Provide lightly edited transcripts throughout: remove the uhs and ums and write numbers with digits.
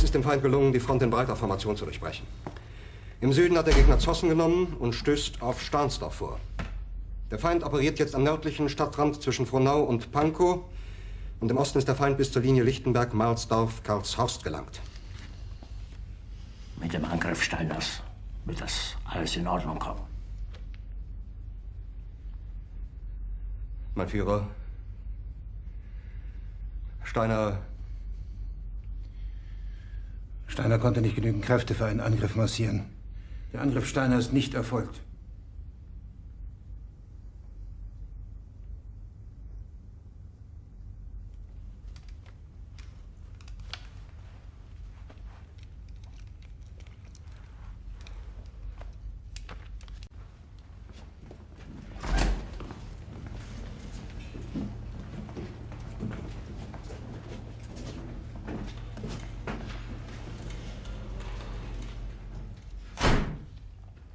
ist dem Feind gelungen, die Front in breiter Formation zu durchbrechen. Im Süden hat der Gegner Zossen genommen und stößt auf Stahnsdorf vor. Der Feind operiert jetzt am nördlichen Stadtrand zwischen Frohnau und Pankow. Und im Osten ist der Feind bis zur Linie Lichtenberg-Marsdorf-Karlshorst gelangt. Mit dem Angriff Steiners wird das alles in Ordnung kommen. Mein Führer, Steiner konnte nicht genügend Kräfte für einen Angriff massieren. Der Angriff Steiner ist nicht erfolgt.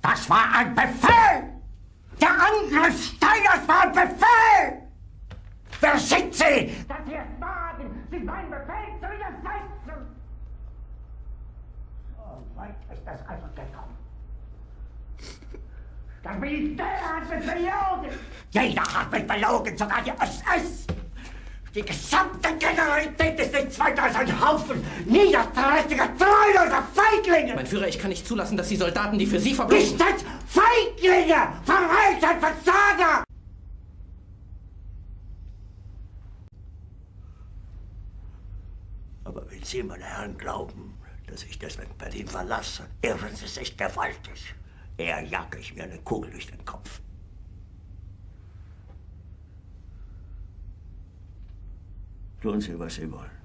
Das war ein Befehl! Der Angriff Steiners war ein Befehl! Wer sind Sie, dass Sie es wagen, sich meinen Befehl zu widersetzen? So weit ist das also gekommen. Das Militär hat mich belogen! Jeder hat mich belogen, sogar die SS! Die gesamte Generalität ist nichts weiter als ein Haufen niederträchtiger, treuloser Feiglinge! Mein Führer, ich kann nicht zulassen, dass die Soldaten, die für Sie verbringen... Nicht als Feiglinge! Verreiter, Versager! Aber wenn Sie, meine Herren, glauben, dass ich deswegen Berlin verlasse, irren Sie sich gewaltig. Eher jage ich mir eine Kugel durch den Kopf. Tun Sie, was Sie wollen.